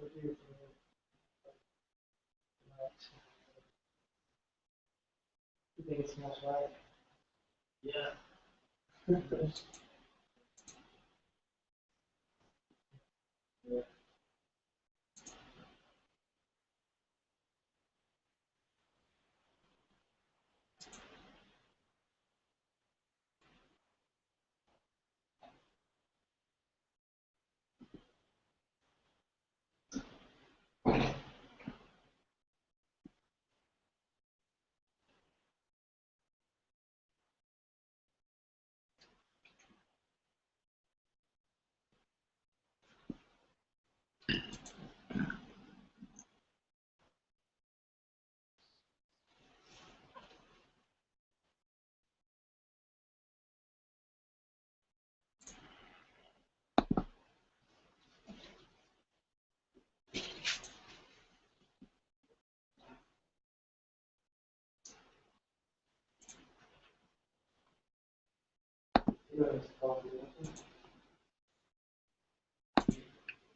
You think it smells right? Yeah. Yeah. You know, it's coffee, don't you?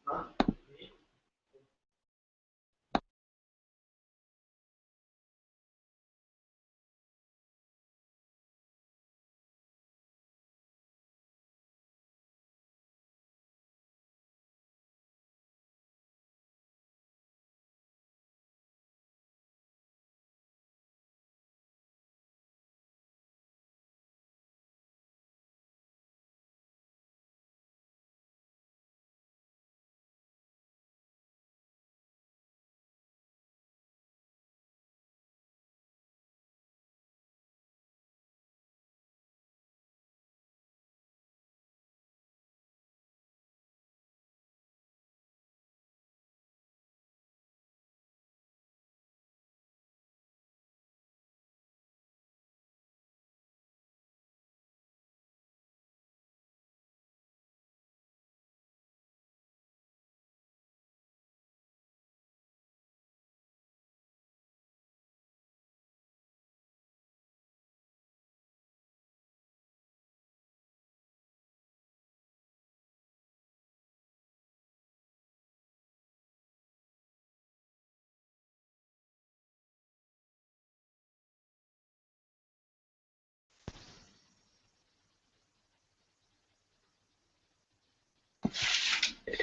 Huh?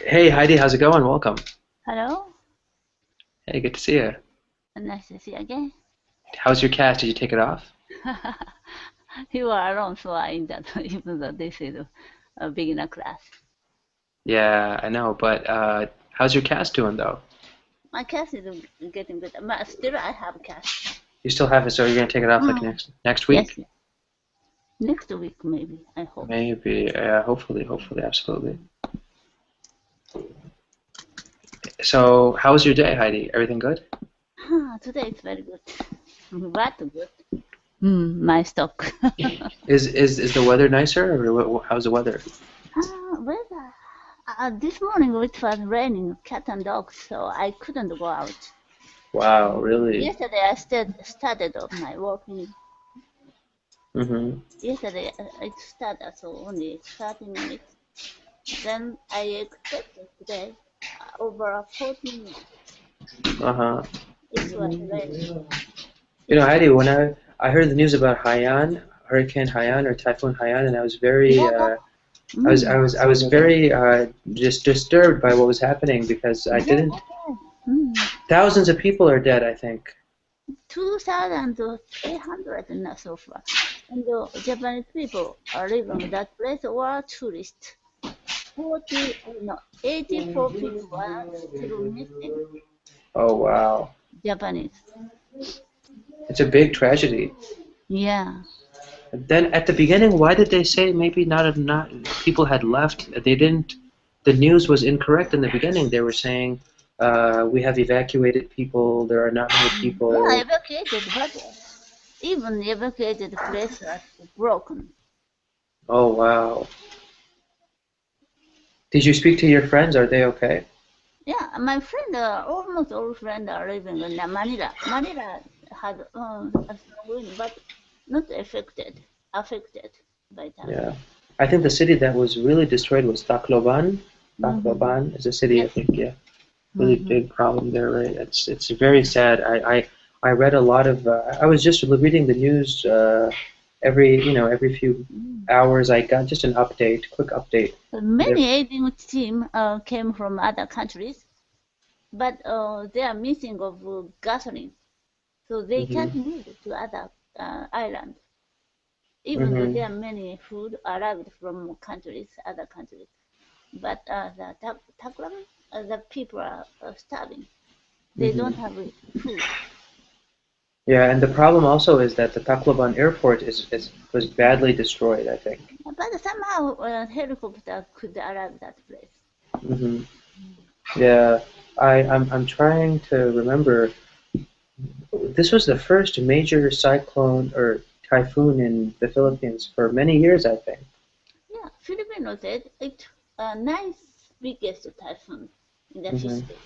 Hey Heidi, how's it going? Welcome. Hello, Hey, good to see you. nice to see you again. How's your cat? Did you take it off? You are alone, so I in that even though this is a beginner class. Yeah, I know, but how's your cat doing though? My cat is getting better, but still I have cat. You still have it, so you're gonna take it off like Mm. next Yes, week? next week maybe, I hope. Maybe, hopefully, absolutely. So, how was your day, Heidi? Everything good? Today is very good. But good. My stock. Is the weather nicer, or how's the weather? Weather. This morning it was raining, cat and dog, so I couldn't go out. Wow, really? Yesterday I started on my walking. Mm-hmm. Yesterday it started, so only 30 minutes. Then I expected today over 40 minutes. Uh-huh. It was raining. You know, Heidi, when I heard the news about Haiyan, Hurricane Haiyan or Typhoon Haiyan, and I was very Yeah. I was very just disturbed by what was happening because I Yeah. didn't. Thousands of people are dead, I think. 2,800 and so far. And the Japanese people are living that place were tourists. 84 people are still missing. Oh wow, Japanese. it's a big tragedy. Yeah. Then at the beginning, why did they say maybe not people had left? They didn't. The news was incorrect in the beginning. They were saying we have evacuated people. There are not many people. Yeah, evacuated, but even evacuated places are broken. Oh wow. Did you speak to your friends? Are they okay? Yeah, my friend, almost all friends are living in Manila. Manila had a strong wind, but not affected by that. Yeah. I think the city that was really destroyed was Tacloban. Mm-hmm. Tacloban is a city, I Yes, think, yeah. really Mm-hmm. big problem there, right? It's very sad. I read a lot of. I was just reading the news every few Mm. hours. I got just an update, quick update. There. Many aiding team came from other countries, but they are missing of gasoline, so they can't Hmm. move to other islands. Even though Hmm. there are many food arrived from countries, other countries, but the Taklam, the people are starving. They don't Hmm. have food. Yeah, and the problem also is that the Tacloban airport is was badly destroyed, I think. But somehow helicopter could arrive that place. Hmm. Yeah, I'm trying to remember. This was the first major cyclone or typhoon in the Philippines for many years, I think. Yeah, Filipino said it ninth biggest typhoon in the Hmm. history.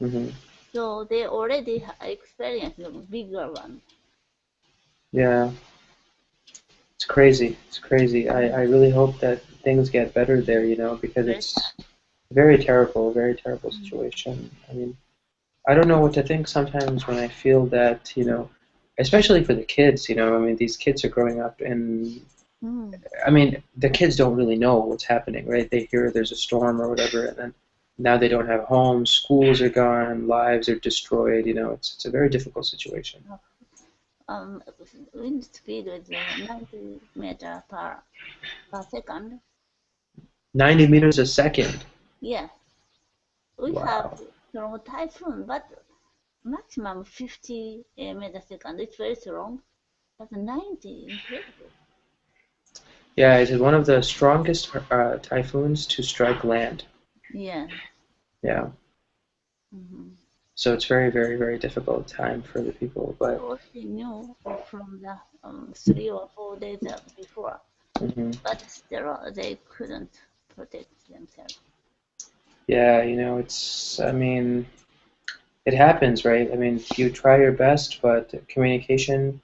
Hmm. So they already experienced a bigger one. Yeah, it's crazy. It's crazy. I Mm. really hope that things get better there, because Very it's sad. very terrible Mm. situation. I mean, I don't know what to think sometimes when I feel that, especially for the kids, I mean, these kids are growing up and, Mm. I mean, the kids don't really know what's happening, right? They hear there's a storm or whatever, and then now they don't have homes, schools are gone, lives are destroyed, it's a very difficult situation. Um, Wind speed is 90 meter per second. 90 meters a second. Yes, we have Wow. strong typhoon, but maximum 50 meter second. It's very strong, but 90, incredible. Yeah, it is one of the strongest typhoons to strike land. Yeah. Yeah. Mm-hmm. So it's very difficult time for the people, They but already knew from the 3 or 4 days before, mhm. but still they couldn't protect themselves. Yeah, I mean, it happens, right? I mean, you try your best, but communication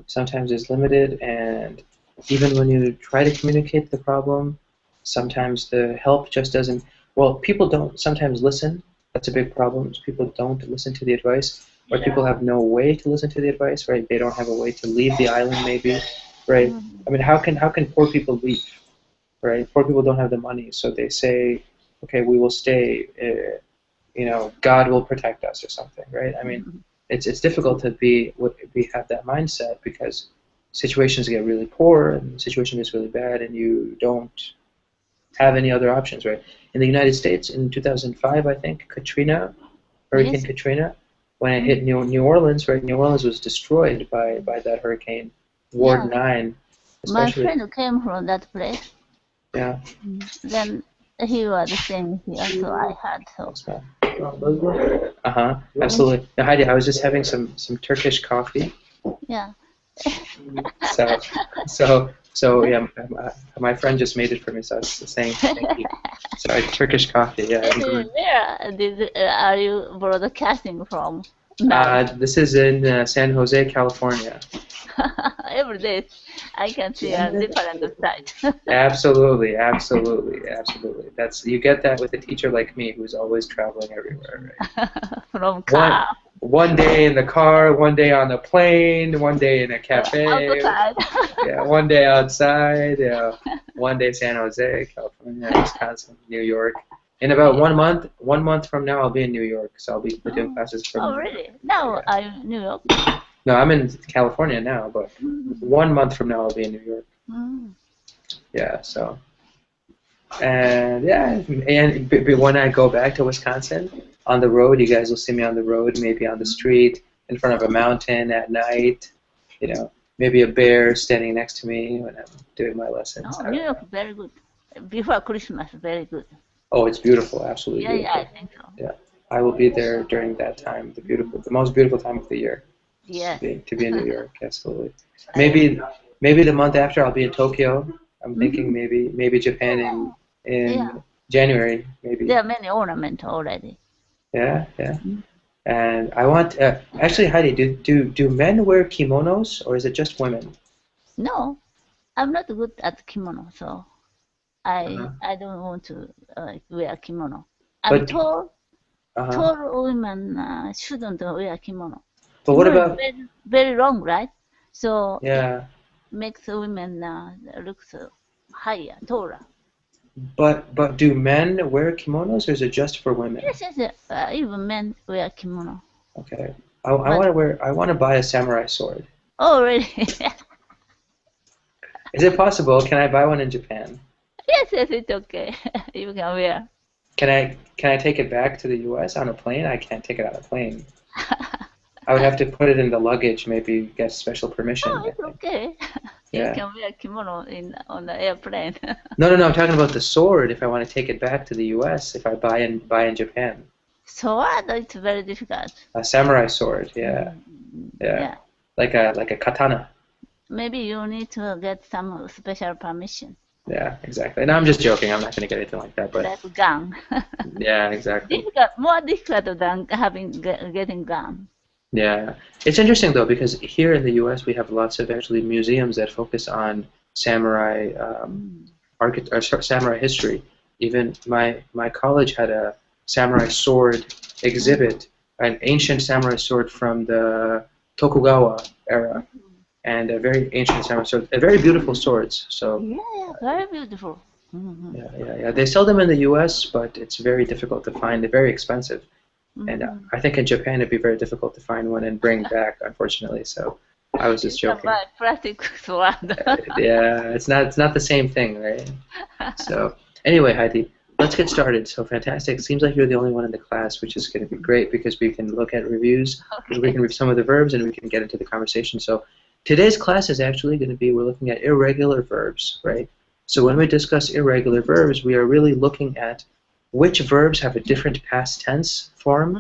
sometimes is limited, and even when you try to communicate the problem, sometimes the help just doesn't. Well, people don't sometimes listen. That's a big problem. Is people don't listen to the advice, or people Yeah. have no way to listen to the advice, right? They don't have a way to leave the island, maybe, right? Mm-hmm. I mean, how can poor people leave, right? Poor people don't have the money, so they say, okay, we will stay. God will protect us or something, right? I mean, Mm-hmm. it's difficult to be have that mindset because situations get really poor and the situation gets really bad and you don't have any other options, right? In the United States in 2005, I think Hurricane Yes. Katrina, when it hit Mm. New Orleans, right? New Orleans was destroyed by that hurricane, Ward Yeah. 9, My especially. friend came from that place. Yeah, Then he was staying here, so I had so. thanks, man. Mm. Uh-huh, absolutely. Now, Heidi, I was just having some Turkish coffee. Yeah. So, so yeah, my friend just made it for me, so I was saying thank you. Sorry, Turkish coffee. Yeah, I'm going. Where are you broadcasting from now? This is in San Jose, California. Every day I can see a different side. Absolutely. That's you get that with a teacher like me who's always traveling everywhere, right? From One car one day in the car, one day on the plane, one day in a cafe, outside. yeah, one day outside, yeah, one day San Jose, California, Wisconsin, New York. In about Yeah. 1 month from now, I'll be in New York, so I'll be doing Oh, classes from oh, New York. really? Now Yeah. I'm New York. No, I'm in California now, but Mm. 1 month from now, I'll be in New York. Mm. Yeah, so and yeah, and when I go back to Wisconsin on the road, you guys will see me on the road, maybe on the street, in front of a mountain at night. Maybe a bear standing next to me when I'm doing my lessons. Oh, I New don't York know. very good. Before Christmas, very good. Oh, it's beautiful, absolutely Yeah, yeah, I beautiful. think so. Yeah, I will be there during that time, the most beautiful time of the year, to Yes, be in New York. Absolutely. I agree. Maybe the month after I'll be in Tokyo. I'm thinking Hmm. maybe Japan in Yeah, January, maybe. there are many ornaments already. Yeah, yeah. Mm. And I want actually, Heidi, do men wear kimonos or is it just women? No, I'm not good at kimono, so I Uh-huh. I don't want to wear kimono. I'm But tall, Uh-huh. tall women shouldn't wear kimono. But what Kimono is about, very, very long, right? So it yeah, makes women look higher, taller. but do men wear kimonos or is it just for women? Yes, yes, even men wear kimono. Okay. I But want to wear, I want to buy a samurai sword. oh, really? Is it possible? Can I buy one in Japan? Yes, yes, it's okay. You can wear. Can I take it back to the US on a plane? I can't take it on a plane. I would have to put it in the luggage, maybe get special permission, Oh, I it's think. okay. You Yeah. can wear kimono on the airplane. No, no, no, I'm talking about the sword if I want to take it back to the US if I buy in Japan. Sword, it's very difficult. A samurai sword, yeah. Yeah. Yeah. Like a katana. Maybe you need to get some special permission, Yeah, exactly. No, I'm just joking. I'm not going to get anything like that, but like gun. yeah, exactly. Difficult, more difficult than getting gun. Yeah. It's interesting though because here in the US we have lots of actually museums that focus on samurai Mm. samurai history. Even my college had a samurai sword Mm. exhibit, an ancient samurai sword from the Tokugawa era, and a very ancient samurai sword, a very beautiful swords. So Yeah, yeah, very beautiful. Hmm. yeah, yeah, yeah. They sell them in the U.S., but it's very difficult to find. They're very expensive, and Hmm. I think in Japan it'd be very difficult to find one and bring back, unfortunately. So I was You just can joking. buy plastic sword. Yeah, it's not the same thing, right? So anyway, Heidi, let's get started. So fantastic. Seems like you're the only one in the class, which is going to be great because we can look at reviews, we Okay. can review some of the verbs, and we can get into the conversation. So today's class is actually going to be we're looking at irregular verbs, right? So when we discuss irregular verbs, we are really looking at which verbs have a different past tense form Mhm.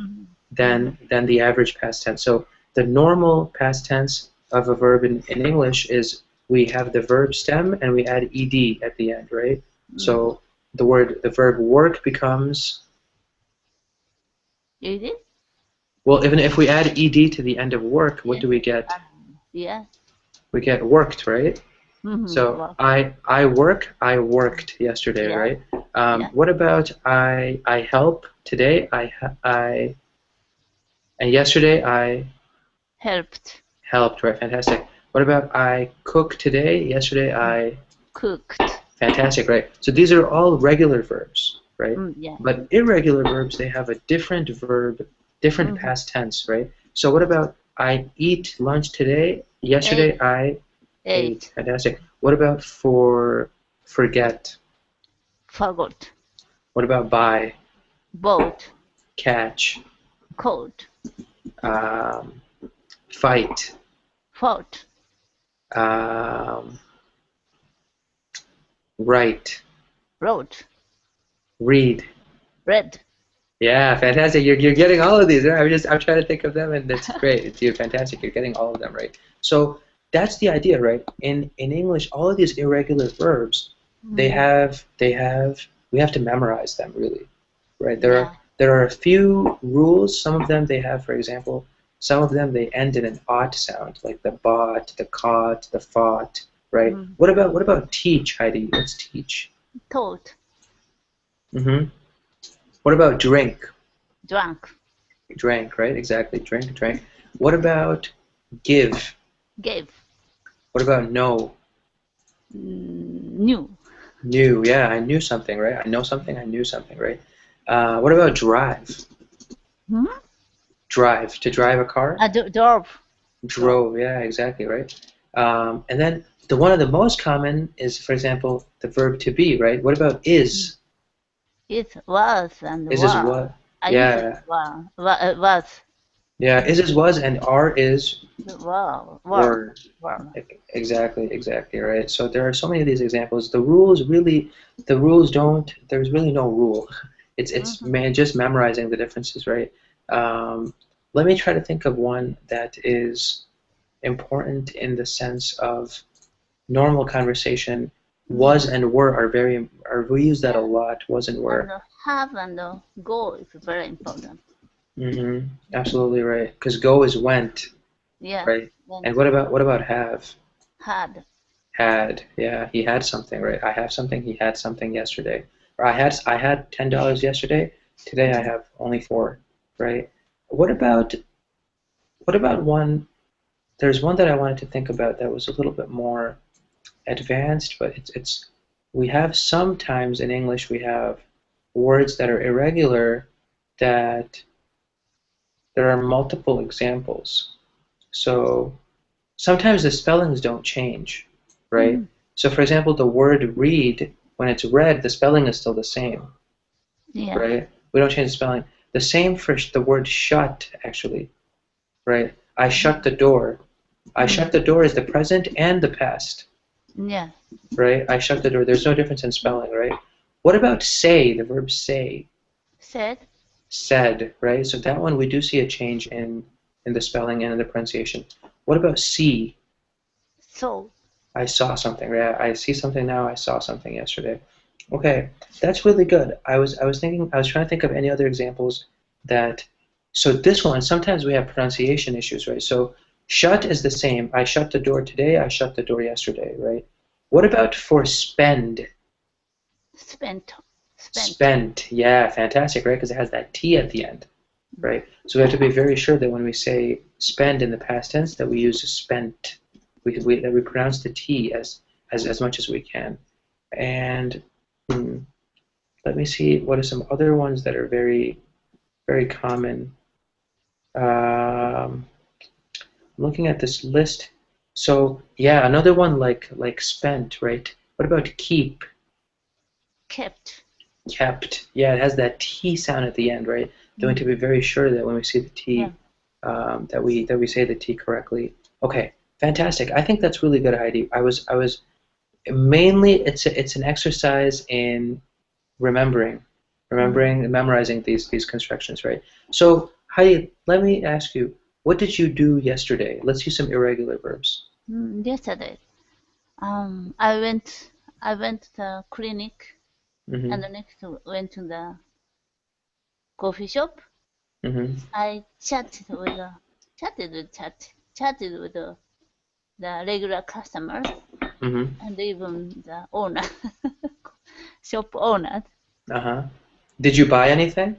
Mhm. than the average past tense. So the normal past tense of a verb in English is we have the verb stem and we add ed at the end, right? Mhm. So the verb work becomes, You did? well, even if we add ed to the end of work, what Yes, do we yes. get? Yeah. We get worked, right? Mm-hmm. So Well, I worked yesterday, yeah, right? yeah. What about I help today? And yesterday I Helped. helped, right? Fantastic. What about I cook today? Yesterday I Cooked. fantastic, right? So these are all regular verbs, right? Yeah. But irregular verbs, they have a different verb, different Mm-hmm. past tense, right? So what about I eat lunch today? Yesterday Ate. I ate. Ate. Fantastic. What about forget? Forgot. What about buy? Bought. Catch? Caught. Um, fight? Fought. Um, write? Wrote. Read? Read. Yeah, fantastic. You're getting all of these. Right? I'm trying to think of them, and it's great. You're fantastic. You're getting all of them right. So that's the idea, right? In English, all of these irregular verbs, Mm-hmm. we have to memorize them really, right? Yeah. There are a few rules. Some of them they have, for example, some of them they end in an ot sound, like the bot, the caught, the fought, right? Mm. What about teach, Heidi? What's teach? Taught. Mm-hmm. What about drink? Drank. Drank, right? Exactly. Drink, drank. What about give? Gave. What about know? Knew. Knew. Yeah, I knew something, right? I know something, I knew something, right? What about drive? Hmm? Drive. To drive a car? Drove. Drove. Drove. Yeah, exactly, right? And then one of the most common is, for example, the verb to be, right? What about is? It was and Is were. what? I use it Yeah. was. Yeah, is was, and are is Were. were. Were. Exactly, exactly, right. So there are so many of these examples. The rules don't. There's really no rule. It's Mm-hmm. just memorizing the differences, right? Um, Let me try to think of one that is important in the sense of normal conversation. Was Mm. and were are we use that a Yeah. lot. Was and And were. have and go is very important. Absolutely right. Because go is went, Yeah. right? And Went. what about have? Had. Had, yeah, he had something, right? I have something, he had something yesterday. Or I had $10 yesterday, Today I have only 4, right? What about one? There's one that I wanted to think about that was a little bit more advanced, but it's we have sometimes in English we have words that are irregular that there are multiple examples. So sometimes the spellings don't change, right? Mm. So for example, the word read, when it's read, the spelling is still the same, Yeah. right? We don't change the spelling. The same for the word shut, actually, right? I shut the door. I shut Mm. the door is the present and the past, Yeah. right? I shut the door. There's no difference in spelling, right? What about say, the verb say? Said. Said, right? So that one we do see a change in the spelling and in the pronunciation. What about see? So. I saw something, right? I see something now. I saw something yesterday. Okay, that's really good. I was trying to think of any other examples that. So this one, sometimes we have pronunciation issues, right? So shut is the same. I shut the door today. I shut the door yesterday, right? What about for spend? Spent. Spent. Spent, yeah, fantastic, right? Because it has that T at the end, right? So we have to be very sure that when we say spend in the past tense, that we use spent. That we pronounce the T as much as we can. And hmm, let me see what are some other ones that are very, very common. I'm looking at this list. So yeah, another one like spent, right? What about keep? Kept. Kept. Yeah, it has that T sound at the end, right? Then we have to Mm. be very sure that when we see the Yeah. T, that we say the T correctly. Okay, fantastic. I think that's really good, Heidi. I was mainly it's an exercise in remembering, Mm. remembering and memorizing these constructions, right? So Heidi, let me ask you, what did you do yesterday? Let's use some irregular verbs. Yesterday. I went. I went to the clinic, and Mm-hmm. the next went to the coffee shop. Mm-hmm. I chatted with the regular customers Mm-hmm. and even the owner, shop owner. Uh-huh. Did you buy anything?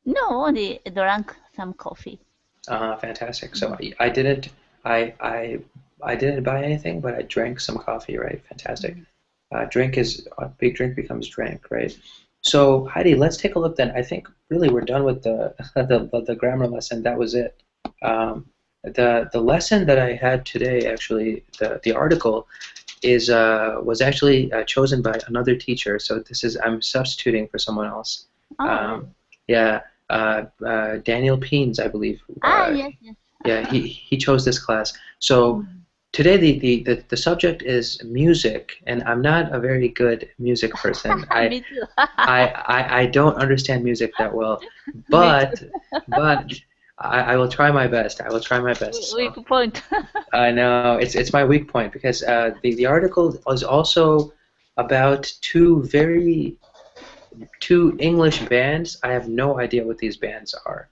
No, only drank some coffee. Fantastic. So Mm. I didn't I I I didn't buy anything, but I drank some coffee, right? Fantastic. Mm. Drink is a big drink becomes drank, right? So Heidi, let's take a look then. I think really we're done with the the grammar lesson. That was it. The lesson that I had today, actually, the article is was actually chosen by another teacher. So this is I'm substituting for someone else. Oh, Um, really? yeah, Daniel Peens, I believe. Ah, yes, yes. Yeah, he chose this class. So Mm. today the subject is music, and I'm not a very good music person. Me too. I don't understand music that well, Me too. but but I will try my best. I will try my best. Weak So point. I know it's my weak point because the article was also about two English bands. I have no idea what these bands are.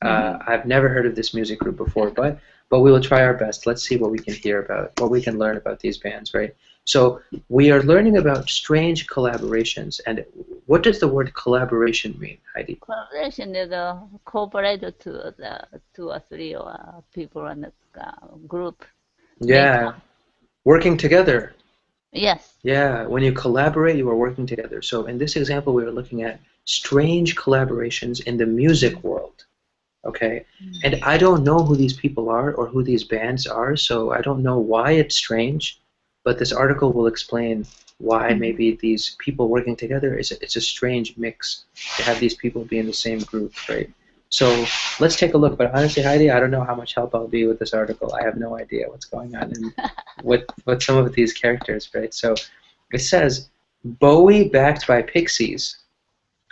Mhm. I've never heard of this music group before, but we will try our best. Let's see what we can hear about, what we can learn about these bands, right? So we are learning about strange collaborations, and what does the word collaboration mean, Heidi? Collaboration is cooperate to the 2 or 3 or people in the group make Yeah, up. working together. Yes. Yeah, when you collaborate, you are working together. So in this example, we are looking at strange collaborations in the music world. Okay, Mm. and I don't know who these people are or who these bands are, so I don't know why it's strange, but this article will explain why Mhm. maybe these people working together it's a strange mix to have these people be in the same group, right? So let's take a look. But honestly, Heidi, I don't know how much help I'll be with this article. I have no idea what's going on and what some of these characters, right? So it says Bowie backed by Pixies.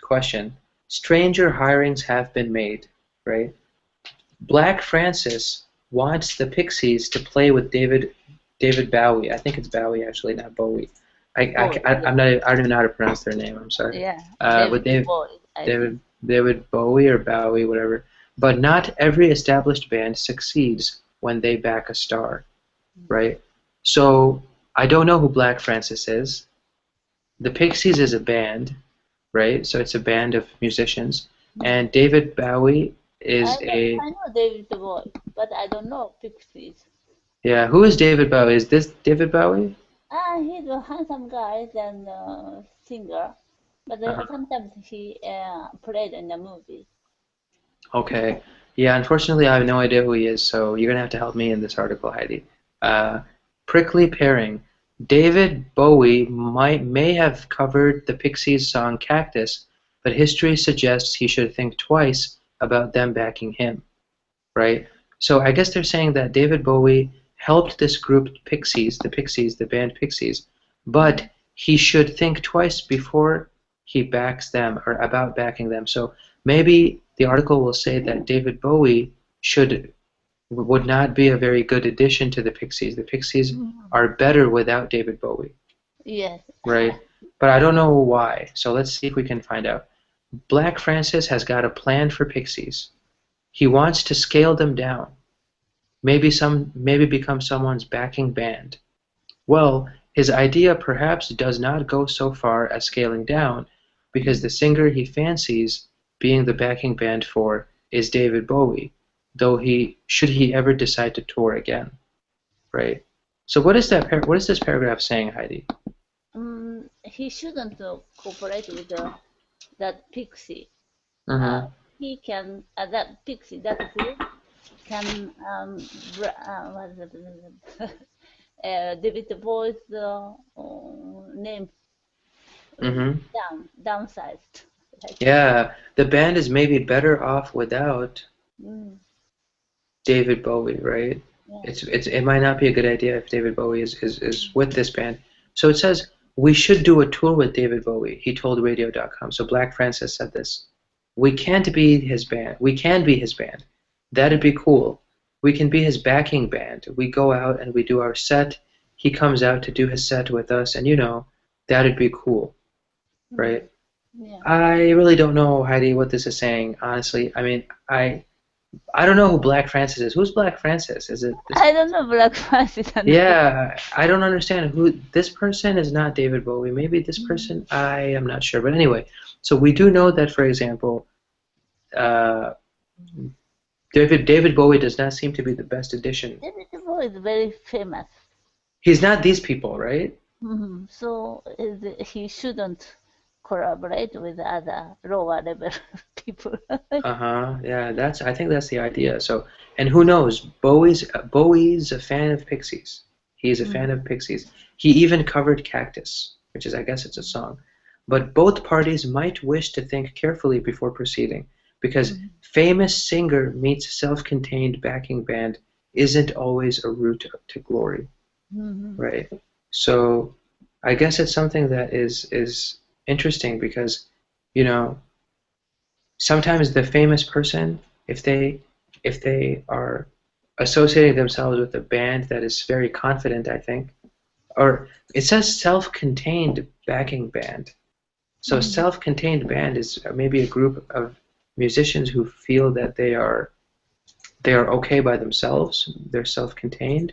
Question: Stranger hirings have been made, right? Black Francis wants the Pixies to play with David Bowie. I think it's Bowie actually, not Bowie. Boy, yeah. I'm not. I don't even know how to pronounce their name. I'm sorry. Yeah. But David Boy, I think. David Bowie or Bowie, whatever. But not every established band succeeds when they back a star, right? So I don't know who Black Francis is. The Pixies is a band, right? So it's a band of musicians. Mm. And David Bowie is I know David Bowie, but I don't know Pixies. yeah, who is David Bowie? Is this David Bowie? He's a handsome guy and singer, but Uh-huh. sometimes he played in the movies. Okay. Yeah, unfortunately, I have no idea who he is, so you're gonna have to help me in this article, Heidi. Uh, Prickly Pairing. David Bowie may have covered the Pixies' song Cactus, but history suggests he should think twice about them backing him, right? So I guess they're saying that David Bowie helped this group Pixies, the band Pixies, but Mm. he should think twice before he backs them or about backing them. So maybe the article will say that David Bowie should would not be a very good addition to the Pixies. The Pixies Mm. are better without David Bowie, Yes. right? But I don't know why. So let's see if we can find out. Black Francis has got a plan for Pixies. He wants to scale them down. Maybe become someone's backing band. Well, his idea perhaps does not go so far as scaling down, because the singer he fancies being the backing band for is David Bowie, though he should he ever decide to tour again, right? So what is this paragraph saying, Heidi? He shouldn't cooperate with that pixie. Mm-hmm. He can that pixie that group can what is it? David Bowie's name Mm-hmm. downsized. Like, Yeah, the band is maybe better off without mm, David Bowie, right? yeah. It might not be a good idea if David Bowie is with this band. So it says we should do a tour with David Bowie, he told radio.com. So Black Francis said this. We can't be his band. We can be his band. That'd be cool. We can be his backing band. We go out and we do our set. He comes out to do his set with us, and that'd be cool, Mm, right? yeah. I really don't know, Heidi, what this is saying, honestly. I mean, I don't know who Black Francis is. Who's Black Francis? Is it this? I don't know Black Francis and Yeah, I don't understand who this person is. Not David Bowie. Maybe this mm, person. I am not sure. But anyway, so we do know that, for example, uh, David Bowie does not seem to be the best addition. David Bowie is very famous. He's not these people, right? So he shouldn't collaborate with other lower level people. Uh-huh. Yeah, I think that's the idea. So, and who knows? Bowie's a fan of Pixies. He's a fan Mm, of Pixies. He even covered Cactus, which is, I guess it's a song. But both parties might wish to think carefully before proceeding, because mm, famous singer meets self-contained backing band isn't always a route to glory, mm, right? So, I guess it's something that is interesting because, you know, sometimes the famous person, if they are associating themselves with a band that is very confident, I think, or it says self-contained backing band. So mm, self-contained band is maybe a group of musicians who feel that they are okay by themselves. They're self-contained.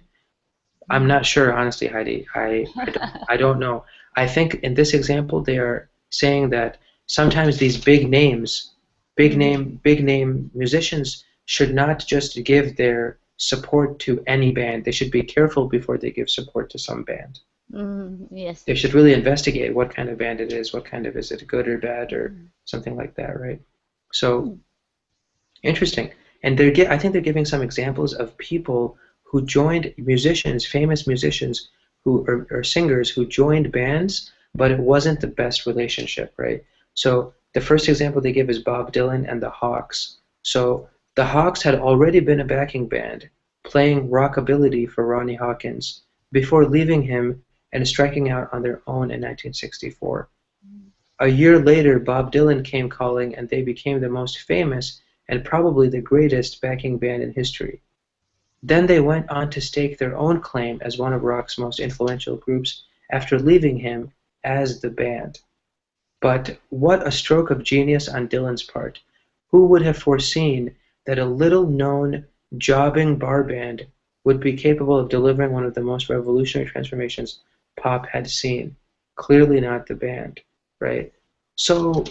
I'm mm, not sure, honestly, Heidi. I don't know. I think in this example, they are saying that sometimes these mm, big name musicians should not just give their support to any band. They should be careful before they give support to some band. yes. They should really investigate what kind of band it is, what kind of is it good or bad or Mm, something like that, right? So mm, interesting. And I think they're giving some examples of people who joined musicians, famous musicians who or singers who joined bands, but it wasn't the best relationship, right? So the first example they give is Bob Dylan and the Hawks. So the Hawks had already been a backing band, playing rockabilly for Ronnie Hawkins before leaving him and striking out on their own in 1964. A year later, Bob Dylan came calling, and they became the most famous and probably the greatest backing band in history. Then they went on to stake their own claim as one of rock's most influential groups after leaving him as the band. But what a stroke of genius on Dylan's part. Who would have foreseen that a little-known, jobbing bar band would be capable of delivering one of the most revolutionary transformations pop had seen? Clearly not the band, right? So,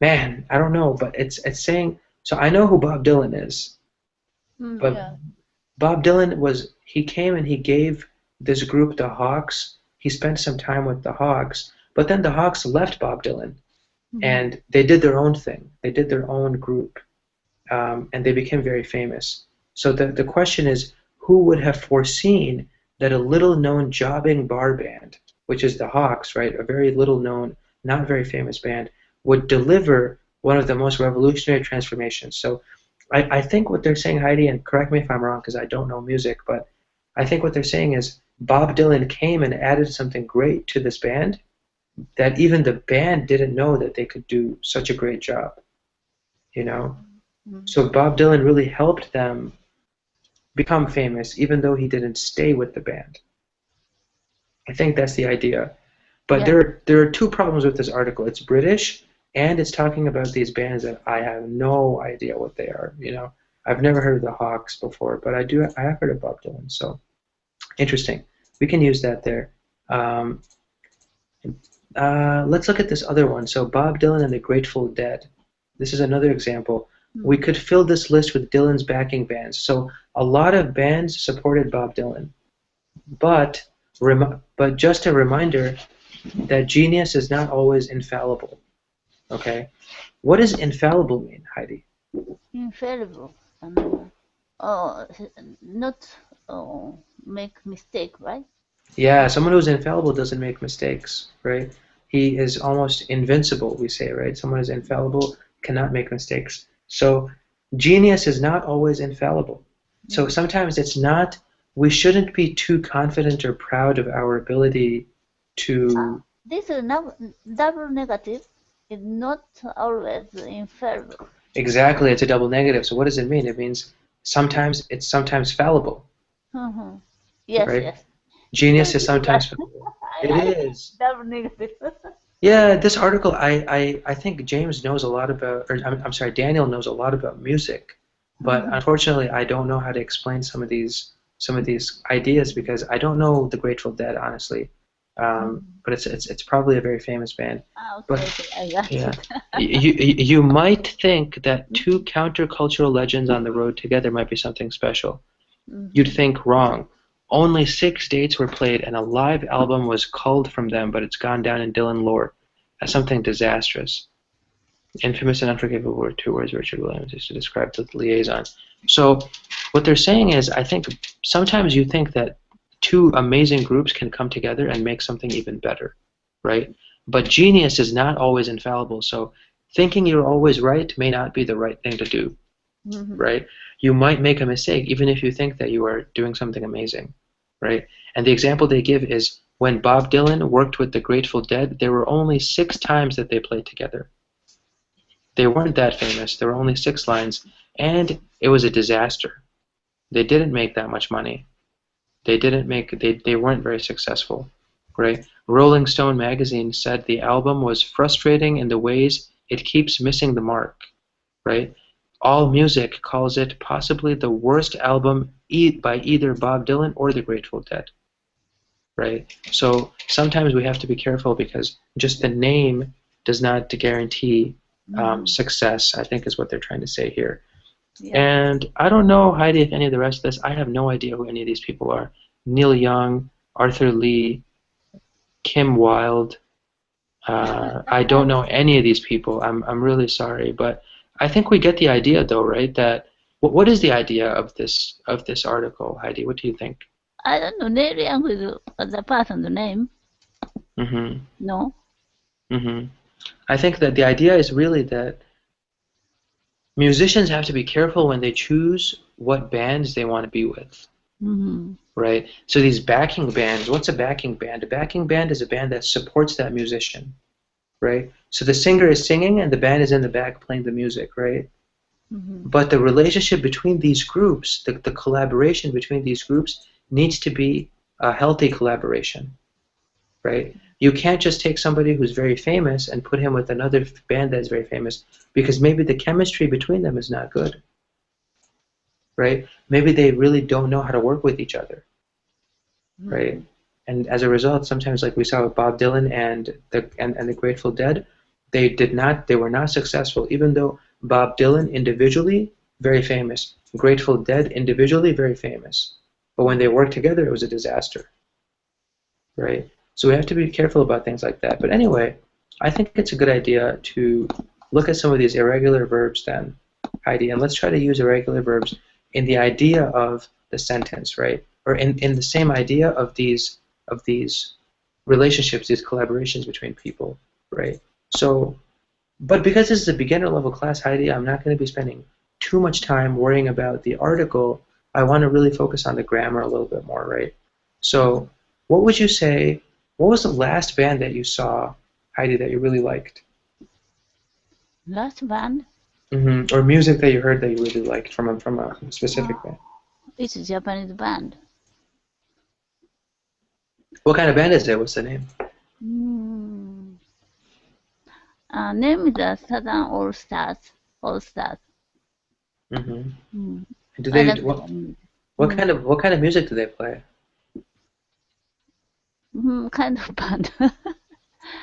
man, I don't know, but it's saying. So I know who Bob Dylan is, but Yeah. Bob Dylan he came and he gave this group the Hawks. He spent some time with the Hawks, but then the Hawks left Bob Dylan Mm-hmm. and they did their own thing. They did their own group, and they became very famous. So the question is, who would have foreseen that a little-known jobbing bar band, which is the Hawks, right, a very little-known, not very famous band, would deliver one of the most revolutionary transformations? So I think what they're saying, Heidi, and correct me if I'm wrong because I don't know music, but I think what they're saying is Bob Dylan came and added something great to this band that even the band didn't know that they could do such a great job, you know? Mm-hmm. So Bob Dylan really helped them become famous, even though he didn't stay with the band. I think that's the idea. But Yeah. there are two problems with this article. It's British, and it's talking about these bands that I have no idea what they are. You know, I've never heard of the Hawks before, but I have heard of Bob Dylan. So interesting. We can use that there. Um, let's look at this other one. So Bob Dylan and the Grateful Dead. This is another example. We Mm. could fill this list with Dylan's backing bands. So a lot of bands supported Bob Dylan, but but just a reminder that genius is not always infallible. Okay, what does infallible mean, Heidi? Infallible. Oh, not make mistake, right? Yeah, someone who's infallible doesn't make mistakes, right? He is almost invincible, we say, right? Someone is infallible, cannot make mistakes. So genius is not always infallible. So Mm. sometimes it's not, we shouldn't be too confident or proud of our ability to. This is double negative is not always infallible. Exactly, it's a double negative. So what does it mean? It means sometimes it's sometimes fallible, Mm-hmm. Yes, right? yes. Genius Thank is you. sometimes fallible. It I is. double negative. Yeah, this article, I think James knows a lot about, or I'm sorry, Daniel knows a lot about music, but Mhm. unfortunately, I don't know how to explain some of these ideas because I don't know the Grateful Dead, honestly. Mhm. But it's probably a very famous band. Okay, But okay, I got yeah, it. you might think that two countercultural legends on the road together might be something special. You'd Mhm. think wrong. Only 6 dates were played and a live album was culled from them, but it's gone down in Dylan lore as something disastrous. Infamous and unforgivable were two words Richard Williams used to describe the liaison. So what they're saying is, I think sometimes you think that two amazing groups can come together and make something even better, right? But genius is not always infallible. So thinking you're always right may not be the right thing to do, Mhm. right? You might make a mistake even if you think that you are doing something amazing, right? And the example they give is when Bob Dylan worked with the Grateful Dead, there were only 6 times that they played together. They weren't that famous. There were only 6 lines, and it was a disaster. They didn't make that much money. They weren't very successful, right? Rolling Stone magazine said the album was frustrating in the ways it keeps missing the mark, right? All Music calls it possibly the worst album by either Bob Dylan or the Grateful Dead, right? So sometimes we have to be careful because just the name does not guarantee Mhm. success, I think is what they're trying to say here. Yeah. And I don't know, Heidi, if any of the rest of this, I have no idea who any of these people are. Neil Young, Arthur Lee, Kim Wilde. I don't know any of these people. I'm really sorry, but I think we get the idea, though, right? That what is the idea of this article, Heidi? What do you think? I don't know. Neil Young is the person's name. Mm-hmm. No. Mm-hmm. I think that the idea is really that musicians have to be careful when they choose what bands they want to be with, Mhm. right? So these backing bands, what's a backing band? A backing band is a band that supports that musician, right? So the singer is singing and the band is in the back playing the music, right? Mhm. But the relationship between these groups, the collaboration between these groups needs to be a healthy collaboration, right? You can't just take somebody who's very famous and put him with another band that's very famous because maybe the chemistry between them is not good, right? Maybe they really don't know how to work with each other, right? Mhm. And as a result, sometimes like we saw with Bob Dylan and the Grateful Dead, They were not successful, even though Bob Dylan individually, very famous. Grateful Dead individually, very famous. But when they worked together, it was a disaster, right? So we have to be careful about things like that. But anyway, I think it's a good idea to look at some of these irregular verbs then, Heidi, and let's try to use irregular verbs in the idea of the sentence, right? Or in the same idea of these relationships, these collaborations between people, right? So, but because this is a beginner level class, Heidi, I'm not going to be spending too much time worrying about the article. I want to really focus on the grammar a little bit more, right? So, what would you say? What was the last band that you saw, Heidi, that you really liked? Last band? Or music that you heard that you really liked from a specific band? It's a Japanese band. What kind of band is it? What's the name? Name is the Southern All Stars. All Stars. Do I they like what kind of music do they play? kind of band.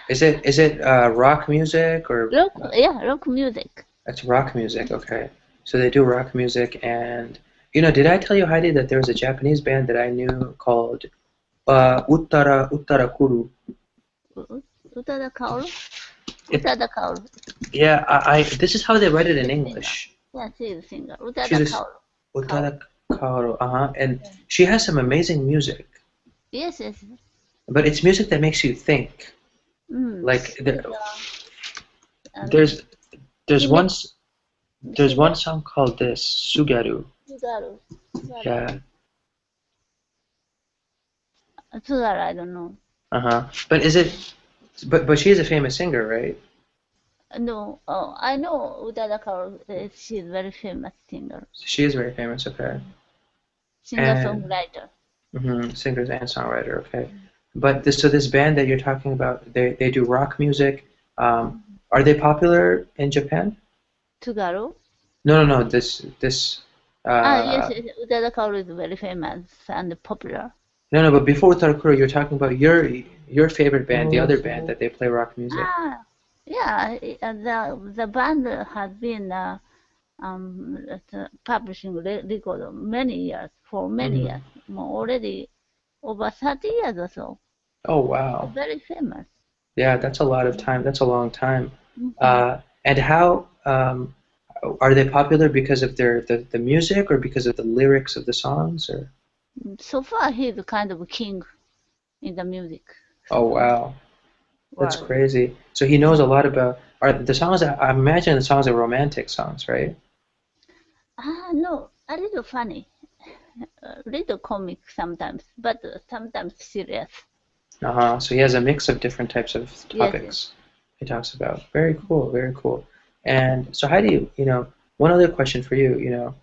Is it rock music or? Rock music. It's rock music, okay. So they do rock music, and did I tell you, Heidi, that there was a Japanese band that I knew called Uttara Kuru? Utada Kaoru? Utada Kaoru. Yeah, I this is how they write it in English. Yeah, she is a singer. She's Utada Kaoru, and she has some amazing music. Yes. But it's music that makes you think. Like there's one song called this Sugaru. Yeah. Sugaru, I don't know. But she is a famous singer, right? No. Oh, I know Utada Kaoru. She's a very famous singer. She is very famous, okay. Singer-songwriter. Singers and songwriter, okay. But this band that you're talking about, they do rock music. Are they popular in Japan? Sugaru? No. This. Yes. Utada Kaoru is very famous and popular. No. But before Uttarakura, you're talking about your favorite band, the other band that they play rock music. Yeah. The band has been publishing record many years, already over 30 years or so. Oh wow! Very famous. Yeah, that's a lot of time. That's a long time. And how are they popular because of the music or because of the lyrics of the songs or? So far, he's kind of king in the music. Oh wow, that's crazy. So he knows a lot about. Are the songs? I imagine the songs are romantic songs, right? No, a little funny, a little comic sometimes, but sometimes serious. So he has a mix of different types of topics he talks about. Very cool, very cool. And so Heidi, one other question for you,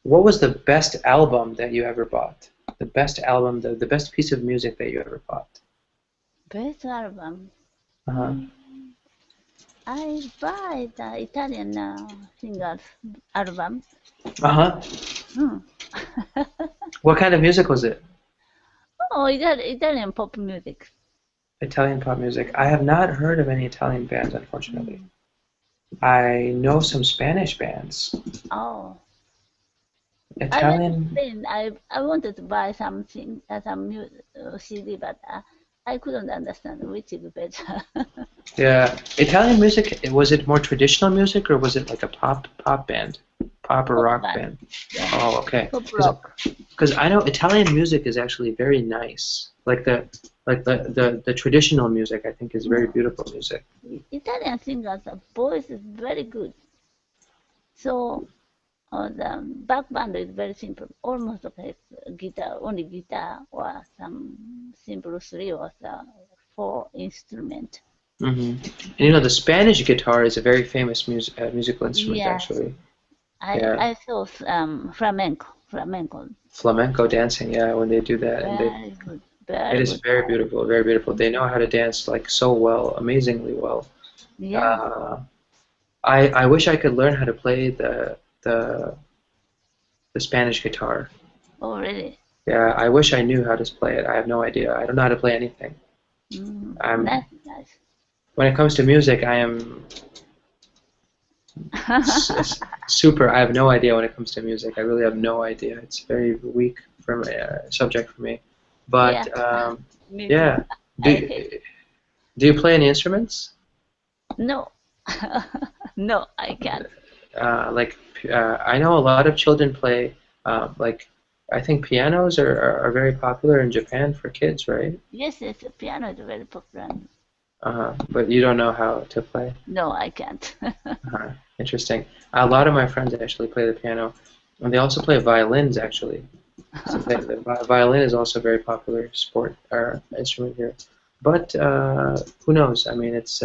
what was the best album that you ever bought? The best album, the best piece of music that you ever bought? Best album? I buy the Italian singers album. What kind of music was it? Oh, Italian pop music. Italian pop music. I have not heard of any Italian bands, unfortunately. I know some Spanish bands. Oh. Italian. I wanted to buy something, some CD, but I couldn't understand which is better. Yeah, Italian music. Was it more traditional music or was it like a pop band, pop or rock band? Yeah. Oh, okay. Pop rock. Because I know Italian music is actually very nice. Like the traditional music, I think, is very beautiful music. Italian singers' voice is very good. So the back band is very simple, almost like guitar, only guitar or some simple 3 or 4 instrument. And the Spanish guitar is a very famous musical instrument, actually. I saw flamenco. Flamenco dancing, yeah, when they do that. It is very beautiful, very beautiful. They know how to dance like so well, amazingly well. Yeah. I wish I could learn how to play the Spanish guitar. Oh, really? Yeah, I wish I knew how to play it. I have no idea. I don't know how to play anything. Nice. when it comes to music, I am super. I have no idea when it comes to music. I really have no idea. It's very weak for my subject for me. Yeah, But me too. yeah, I hate. do you play any instruments? No, no, I can't. Like I know a lot of children play. Like I think pianos are very popular in Japan for kids, right? Yes, yes, the piano is very popular. But you don't know how to play. No, I can't. Interesting. A lot of my friends actually play the piano, and they also play violins actually. So the violin is also a very popular sport or instrument here. But who knows? I mean, it's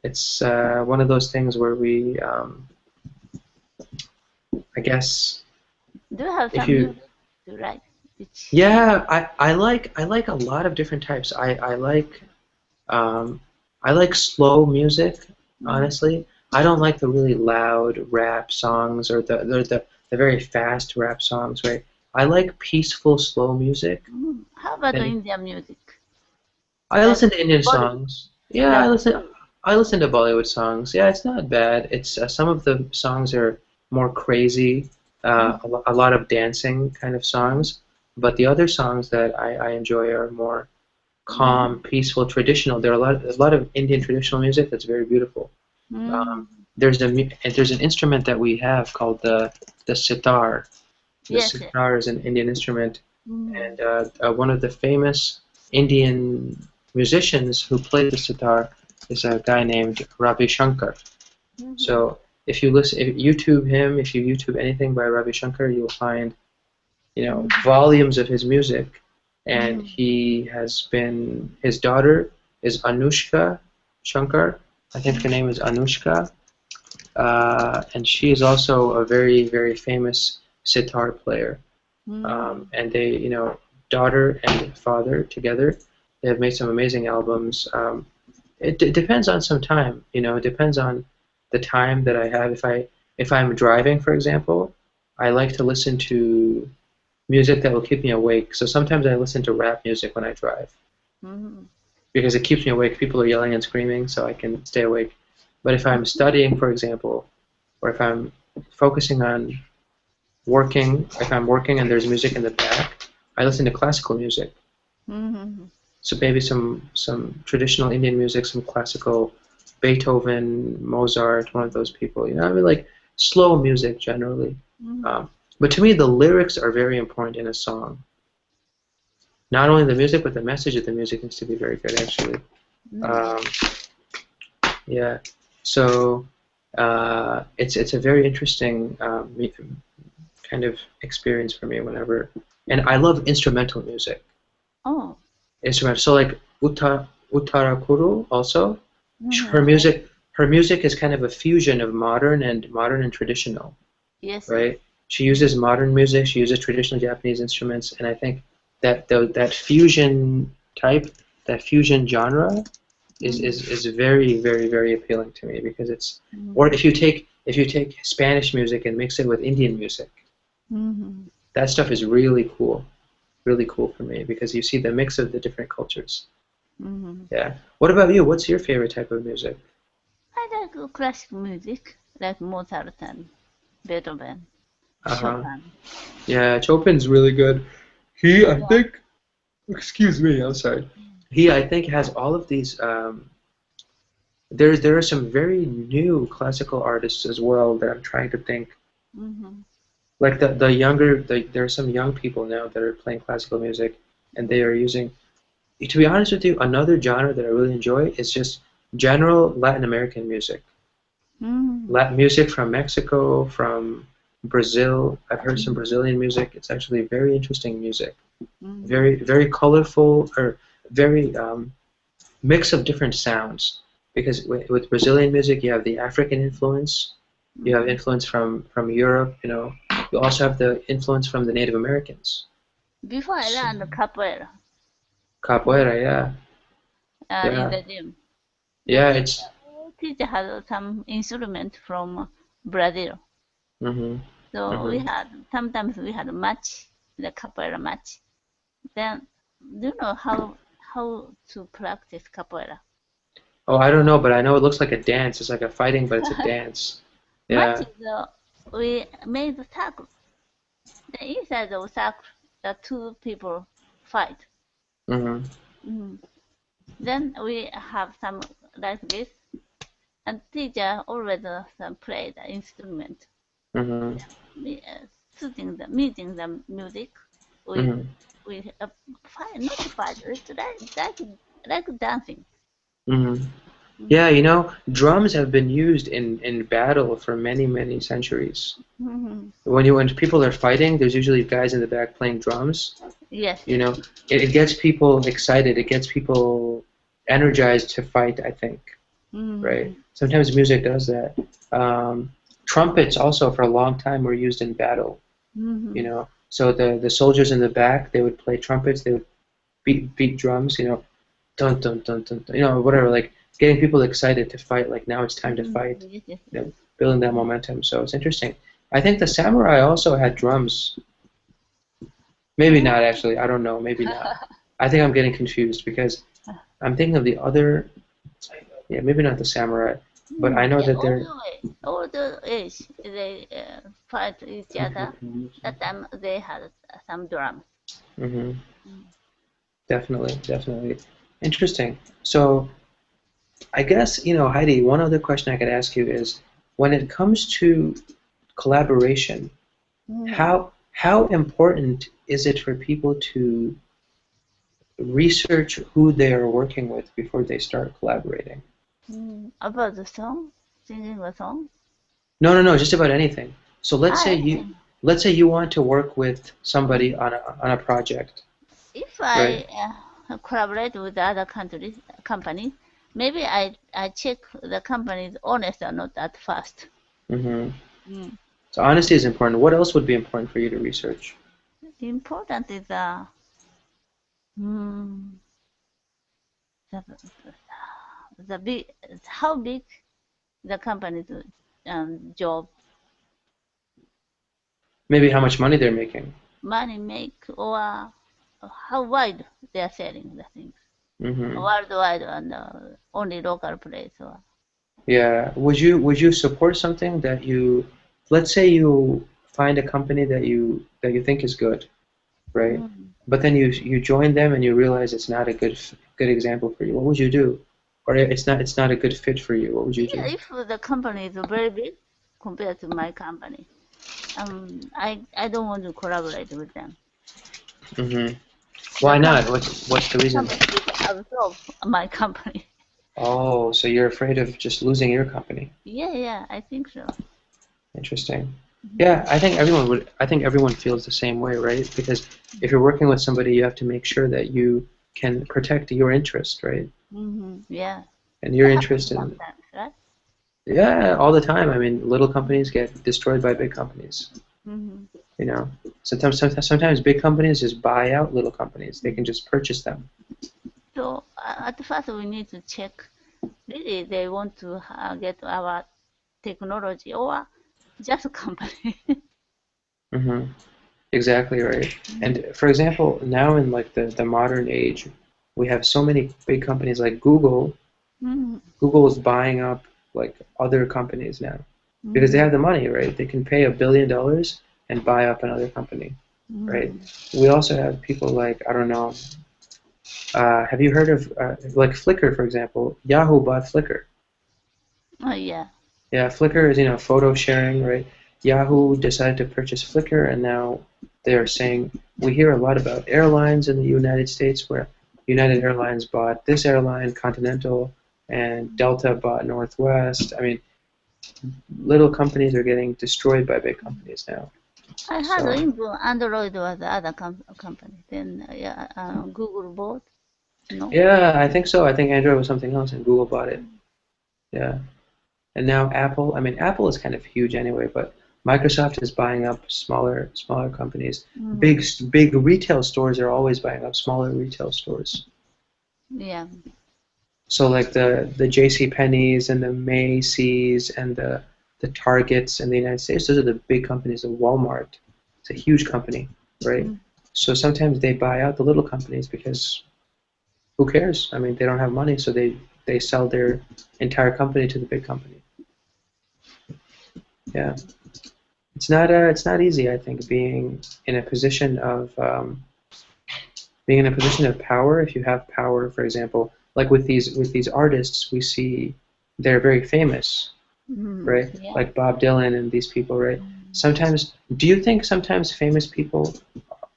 it's one of those things where I guess, Do you have if some you, music to write? Which yeah, I like a lot of different types. Um, I like slow music, mm, honestly. I don't like the really loud rap songs or the very fast rap songs, right? I like peaceful, slow music. how about the And Indian music? I Like listen to Indian Bollywood, songs. Yeah, like I listen to Bollywood songs. Yeah, it's not bad. It's some of the songs are more crazy, mm, a lot of dancing kind of songs, but the other songs that I enjoy are more mm, calm, peaceful, traditional. There are a lot of Indian traditional music that's very beautiful. mm. There's an instrument that we have called the sitar. The Yes, yes. sitar is an Indian instrument, Mm, and one of the famous Indian musicians who played the sitar is a guy named Ravi Shankar. mm, So if you YouTube him, if you YouTube anything by Ravi Shankar, you'll find mm, volumes of his music. And mm, he has been his daughter is Anushka Shankar. I think mm, her name is Anushka, and she is also a very very famous sitar player. mm, And they, daughter and father together, they have made some amazing albums. It depends on some time, it depends on the time that I have. If I'm driving, for example, I like to listen to music that will keep me awake. So sometimes I listen to rap music when I drive mm, because it keeps me awake. People are yelling and screaming, so I can stay awake. But if I'm studying, for example, or if I'm focusing on working, if I'm working and there's music in the back, I listen to classical music. mm, So maybe some traditional Indian music, some classical, Beethoven, Mozart, one of those people. I mean, like slow music generally. mm, Um, but to me, the lyrics are very important in a song. Not only the music, but the message of the music needs to be very good, actually. mm, Um, yeah. So it's a very interesting kind of experience for me whenever, and I love instrumental music. oh, Instrumental. So like Uttarakuru also, her mm, yes, music her music is kind of a fusion of modern and traditional, yes, yes. right? She uses modern music, she uses traditional Japanese instruments, and I think that fusion type, that fusion genre Mm, is very very very appealing to me because it's, or mm, if you take Spanish music and mix it with Indian music, mm, that stuff is really cool for me because you see the mix of the different cultures. mm. Yeah. What about you? What's your favorite type of music? I like classical music, like Mozart and Beethoven, Uh-huh. Chopin. Yeah, Chopin's really good. He, I Yeah. think, excuse me, I'm sorry. He, I think, has all of these. There are some very new classical artists as well that I'm trying to think. Mm-hmm. Like the younger, there are some young people now that are playing classical music, and they are using. To be honest with you, another genre that I really enjoy is just general Latin American music. Mm-hmm. Latin music from Mexico, from Brazil. I've heard some Brazilian music. It's actually very interesting music. Mm-hmm. Very, very colorful, or very mix of different sounds. Because with Brazilian music, you have the African influence, you have Mm-hmm. influence from Europe. You also have the influence from the Native Americans. Before I So, learned capoeira capoeira, yeah, in yeah, the gym, the yeah. teacher, teacher had some instrument from Brazil. Mhm, So we mhm. had sometimes we had a match, the capoeira match. Then do you know how to practice capoeira? Oh, I don't know, but I know it looks like a dance. It's like a fighting, but it's a dance. Much Yeah. is we made the circle. Then inside the circle, the two people fight. Mhm. Mm. Then we have some like this, and teacher always play the instrument. Mhm. Me- uh, meeting the music with Mhm. fight, not fight. It's like dancing. Mhm. Mm. Yeah, you know, drums have been used in battle for many, many centuries. Mhm. When people are fighting, there's usually guys in the back playing drums. Yes, You yes. know, it gets people excited. It gets people energized to fight, I think, right? Mhm. Sometimes music does that. Trumpets also for a long time were used in battle, you Mhm. know. So the soldiers in the back, they would play trumpets, they would beat drums, you know, dun dun dun dun, dun, you know, whatever, like getting people excited to fight, like now it's time to Mhm. fight, Yes, yes, you yes. know, building that momentum. So it's interesting. I think the samurai also had drums. Maybe Hmm? not actually. I don't know. Maybe not. I think I'm getting confused because I'm thinking of the other. Yeah, maybe not the samurai, but I know Yeah, that they're all the age they fight each other. That time they had some drums. hmm Mm. definitely, definitely interesting. So I guess, you know, Heidi, one other question I could ask you is when it comes to collaboration, Mhm. how important is it for people to research who they are working with before they start collaborating? About the song, singing a song. No, no, no, just about anything. So Anything. let's say you want to work with somebody Mhm. on a project, If right? I collaborate with other countries companies, maybe I check the company is honest or not at first. hmm Mm. So honesty is important. What else would be important for you to research? Important is mm, the the big how big the company's job Maybe how much money they're making. money make or how wide they are selling the things hmm worldwide and only local place or Yeah. Would you support something that you, let's say you find a company that you think is good, right? mm. But then you join them and you realize it's not a good example for you. What would you do? Or it's not a good fit for you. What would you Yeah, do? if the company is very big compared to my company, I don't want to collaborate with them. hmm The Why not? company What's the reason? company will absorb my company. Oh, so you're afraid of just losing your company. Yeah, yeah, I think so. Interesting. Hmm. Yeah, I think everyone would. I think everyone feels the same way, right? Because if you're working with somebody, you have to make sure that you can protect your interest, right? Yeah, And it your happens interest in, sometimes, right? yeah, all the time. I mean, little companies get destroyed by big companies. Hmm. You know, sometimes big companies just buy out little companies. They can just purchase them. So at first we need to check really they want to get our technology or just a company. hmm Exactly right. Mhm. And for example, now in like the modern age, we have so many big companies like Google. Mhm. Google is buying up like other companies now because they Mhm. have the money, right? They can pay $1 billion and buy up another company, right? Mhm. We also have people like I don't know. Have you heard of like Flickr, for example? Yahoo bought Flickr. Oh yeah. Yeah, Flickr is photo sharing, right? Yahoo decided to purchase Flickr, and now they're saying we hear a lot about airlines in the United States, where United Airlines bought this airline, Continental, and Delta bought Northwest. I mean, little companies are getting destroyed by big companies now. I had So Android was the other company. Then yeah, Google bought. No. yeah, I think so. I think Android was something else, and Google bought it. Yeah, and now Apple. I mean, Apple is kind of huge anyway, but Microsoft is buying up smaller companies. Mhm. Big retail stores are always buying up smaller retail stores. Yeah. So like the J.C. Penney's and the Macy's and the Targets in the United States, those are the big companies. The Walmart, it's a huge company, right? Mm. So sometimes they buy out the little companies because who cares? I mean, they don't have money, so they sell their entire company to the big company. Yeah, it's not easy. I think being in a position of power. If you have power, for example, like with these artists, we see they're very famous, right? Yeah. Like Bob Dylan and these people, right? Sometimes, do you think sometimes famous people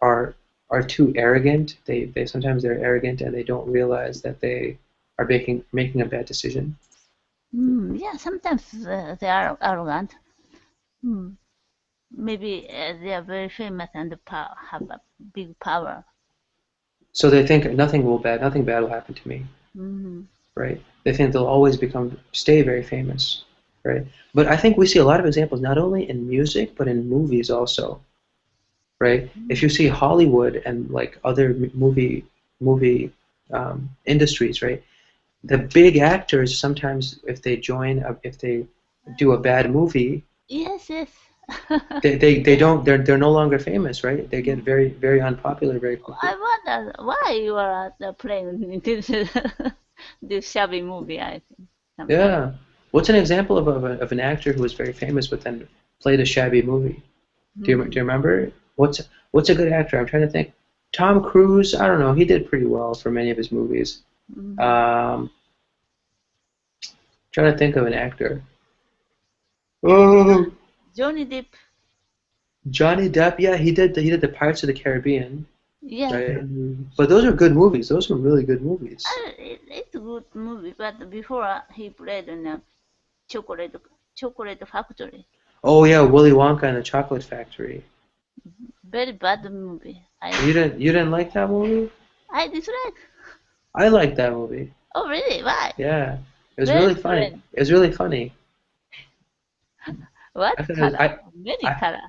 are are too arrogant? They sometimes they're arrogant and they don't realize that they are making a bad decision. Yeah, sometimes they are arrogant. Mm. Maybe they are very famous and have a big power. So they think nothing bad will happen to me, Mm. right? They think they'll always stay very famous, right? But I think we see a lot of examples not only in music but in movies also, right? If you see Hollywood and like other movie industries, right? The big actors sometimes, if they do a bad movie, Yes, yes. they don't they're no longer famous, right? They get very unpopular very quickly. I wonder why you are playing this this shabby movie. I think sometimes. Yeah. What's an example of an actor who was very famous but then played a shabby movie? Do you Mm. remember? What's a good actor? I'm trying to think. Tom Cruise, I don't know. He did pretty well for many of his movies. Mm. Um, Trying to think of an actor. Oh, Johnny Depp. Johnny Depp. Yeah, he did the Pirates of the Caribbean, Yes, right? But those are good movies. Those are really good movies. it's a good movie. But before he played in a chocolate chocolate factory. Oh yeah, Willy Wonka and the Chocolate Factory. Very bad movie. You didn't like that movie? I dislike. I liked that movie. Oh really? Why? Yeah, it was Very really funny. strange. It was really funny. What I thought it was, color? Many I color.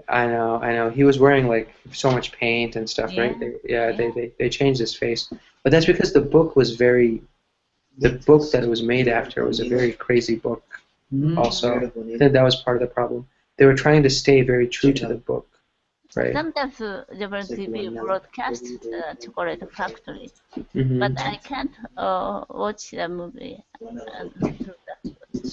I know. He was wearing like so much paint and stuff, Yeah, right? Yeah, yeah. they changed his face, but that's because the book that it was made after was a very crazy book. Also, I think that was part of the problem. They were trying to stay very true to the book, right? Sometimes Japan TV broadcast Chocolate Factory, but Hmm. I can't watch the movie to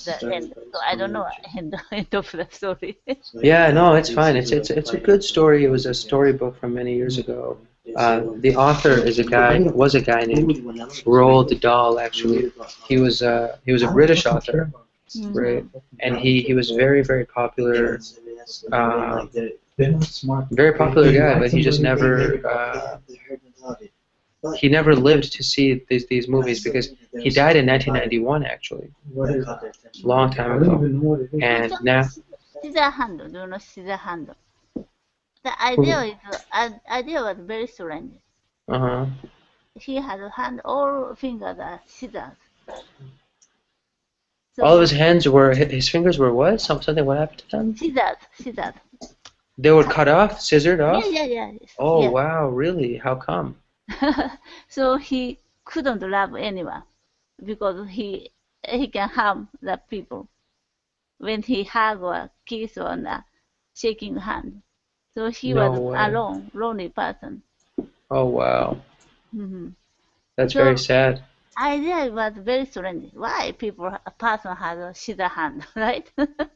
the end. So I don't know end of the story. Yeah, no, it's fine. It's a good story. It was a storybook from many years ago. The author was a guy named Roald Dahl. Actually, he was a British author, right? Mhm. And he was very popular, uh, very popular guy. But he just he never lived to see these movies because he died in 1991. Actually, long time ago. And Also, now, scissor hand. Do you know scissor hand? The who? idea was very strange. Uh-huh. He had a hand, all fingers are scissors. All of So his hands were his fingers were what? Something what happened to them? scissors. They were cut off, scissored Yeah, off? yeah, yeah, Oh yeah. wow, really? How come? So he couldn't love anyone because he can harm the people when he hug or kiss or shaking hand. So he was No way. alone, lonely person. Oh wow. Hmm. That's very So sad. idea was very strange. Why a person has a scissor hand, right?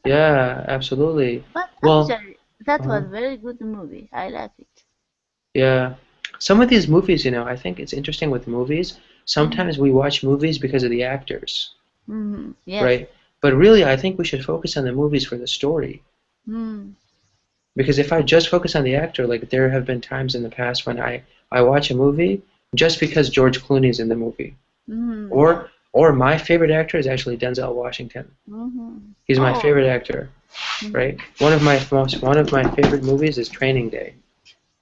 Yeah, absolutely. But Well, actually, that uh was very good movie. I like it. yeah. Some of these movies, I think it's interesting with movies. Mm-hmm. Sometimes we watch movies because of the actors, Mm-hmm. Yes. right? But really, I think we should focus on the movies for the story. Mm-hmm. Because if I just focus on the actor, like there have been times in the past when I watch a movie just because George Clooney's in the movie. Mm-hmm. Or my favorite actor is actually Denzel Washington. Mm-hmm. He's my Oh. favorite actor, Mm-hmm. right? One of my favorite movies is Training Day.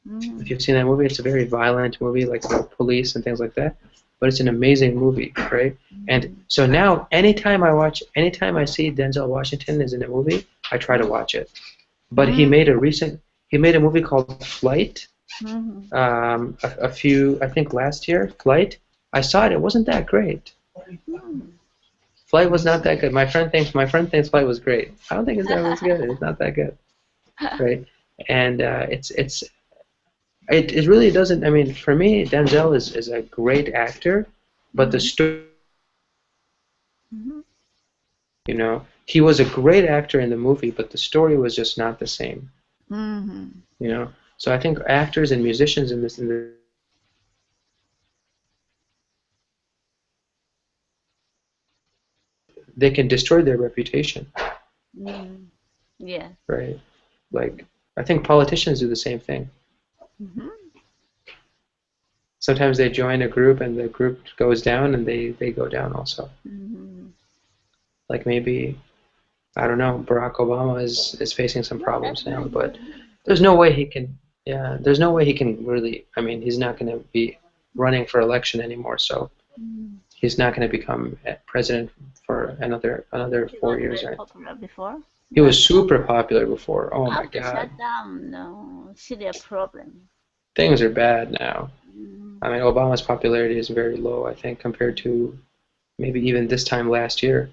Mm-hmm. If you've seen that movie, it's a very violent movie, like about police and things like that. But it's an amazing movie, right? And so now, anytime I see Denzel Washington is in a movie, I try to watch it. But he made a movie called Flight, Mm-hmm. I think last year, Flight. I saw it. It wasn't that great. Mm-hmm. Flight was not that good. My friend thinks Flight was great. I don't think it's that was good. It's not that good, right? And It really doesn't. I mean, for me, Denzel is a great actor, but the Mm-hmm. story, Mm-hmm. he was a great actor in the movie, but the story was just not the same. Mm-hmm. You know, so I think actors and musicians in they can destroy their reputation, Mm-hmm. Yes. right? Like I think politicians do the same thing. Mm-hmm. Sometimes they join a group and the group goes down and they go down also. Mm-hmm. Like maybe I don't know, Barack Obama is facing some Yeah, problems that's now, very but good. there's no way he can. Yeah, there's no way he can really. I mean, he's not going to be running for election anymore, so Mm. he's not going to become president for another He was 4 years. very Right? popular before, He but was super popular before. Oh my after God, shutdown, no, serious problem. things are bad now. Mm. I mean, Obama's popularity is very low, I think, compared to maybe even this time last year.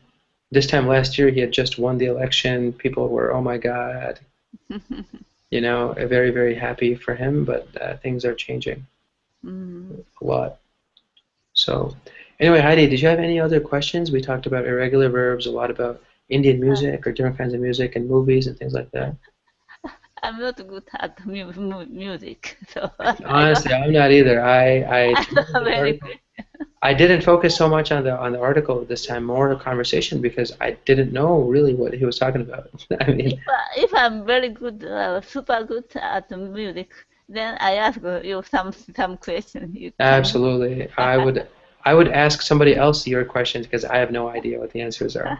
This time last year, he had just won the election. People were, oh my God, very, very happy for him, but things are changing Mm. a lot. So, anyway, Heidi, did you have any other questions? We talked about irregular verbs, a lot about Indian Uh, music or different kinds of music and movies and things like that. I'm not good at music, so I don't Honestly, I'm not either. I I don't turned have the any article. question. I didn't focus so much on the article this time, more a conversation because I didn't know really what he was talking about. I mean, If I'm very good, super good at music, then I ask you some question. You can. absolutely. I would ask somebody else your questions because I have no idea what the answers are.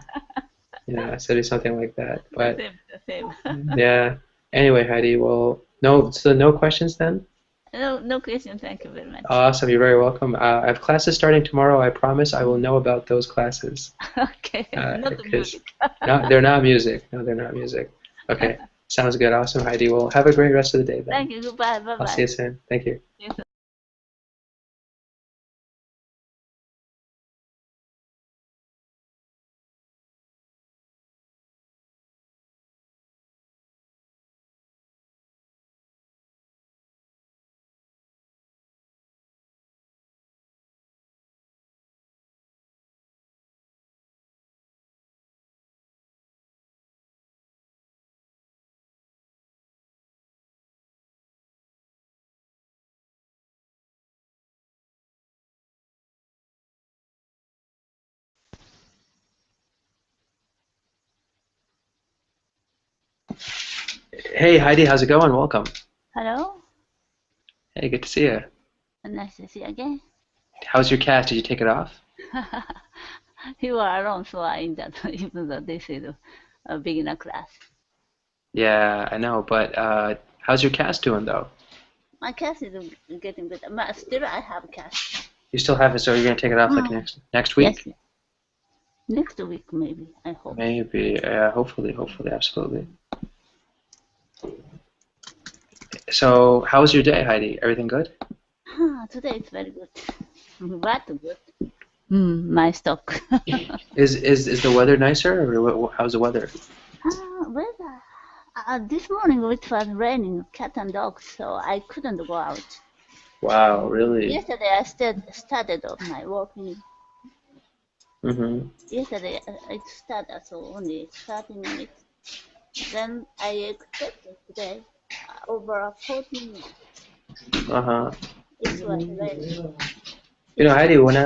So do something like that. The But same, the same. yeah. Anyway, Heidi, well, no questions then? No, no question. Thank you very much. Awesome, you're very welcome. I have classes starting tomorrow. I promise I will know about those classes. Okay, not the Because music. they're not music. No, they're not music. Okay, sounds good. Awesome, Heidi. Well, have a great rest of the day then. Thank you. Goodbye. Bye I'll see bye. you soon. Thank you. Hey, Heidi, how's it going? Welcome. Hello. Hey, good to see you. Nice to see you again. How's your cast? Did you take it off? You are alone, so I in that even though this is a beginner class. Yeah, I know, but how's your cast doing though? My class is getting better, but still I have class. You still have it, so you're gonna take it off like Mm. next Yes, week? yes. Next week maybe. I hope. Maybe. Hopefully, absolutely. So, how was your day, Heidi? Everything good? Today it's very good, but good. My stock. Is the weather nicer, or how's the weather? Weather. This morning it was raining, cat and dog, so I couldn't go out. Wow, really? Yesterday I started on my working. Mm-hmm. Yesterday it started, so only 30 minutes. Then I expected today over 40 minutes. Uh-huh. It was raining. It's Heidi, when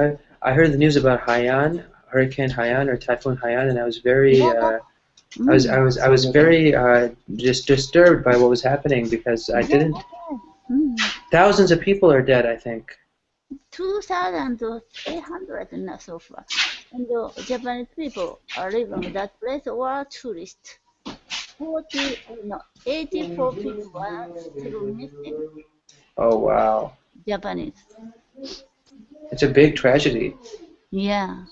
I heard the news about Haiyan, Hurricane Haiyan or Typhoon Haiyan, and I was very yeah. I was very just disturbed by what was happening because I Yeah, didn't. yeah. Mm. Thousands of people are dead, I think. 2,800 not so far. And the Japanese people are living in that place were tourists. 40, no, 84 people are still missing. Oh wow, Japanese. it's a big tragedy. Yeah.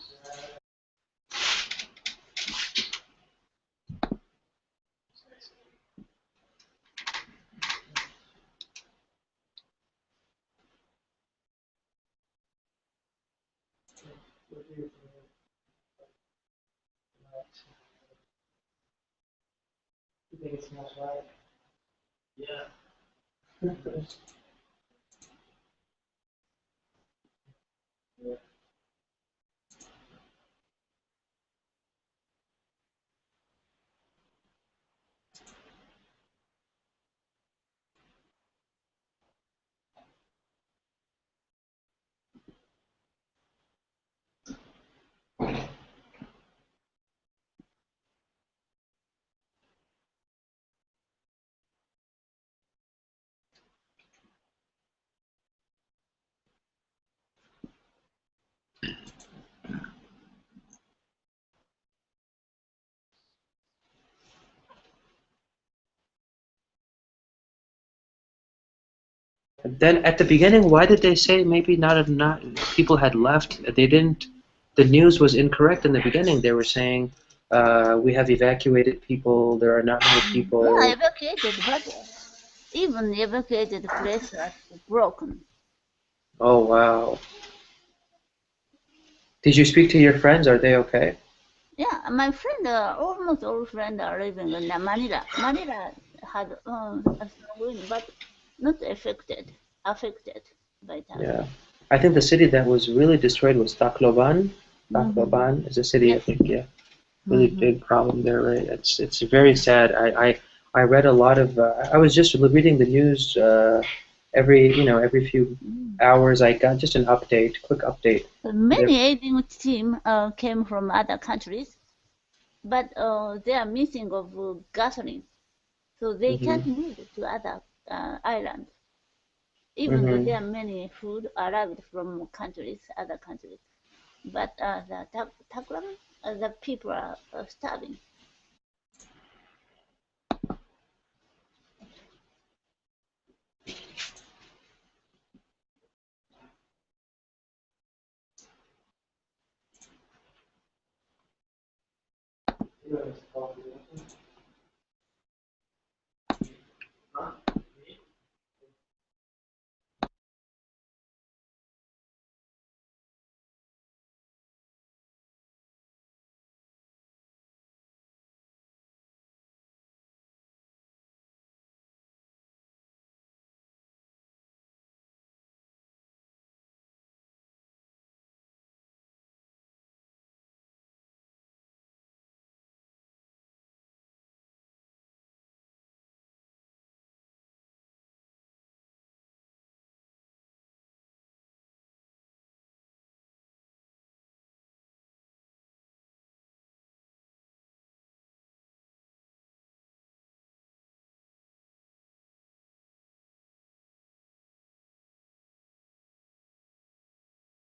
Then at the beginning, why did they say maybe not people had left? They didn't. The news was incorrect in the beginning. They were saying we have evacuated people. There are not many Yeah, people. evacuated, but even evacuated place was broken. Oh wow. Did you speak to your friends? Are they okay? Yeah, my friend, almost all friends are living in Manila. Manila had a strong wind, but not affected by that. Yeah. I think the city that was really destroyed was Tacloban. Mm-hmm. Tacloban is a city, I Yes. think, yeah. Really Mm-hmm. big problem there, right? It's very sad. I read a lot of. I was just reading the news every few Mm. hours. I got just an update, quick update. There. Many aiding team came from other countries, but they are missing of gasoline, so they Hmm. can't move to other islands. Even though Hmm. there are many food arrived from other countries, but the Taklam, the people are starving.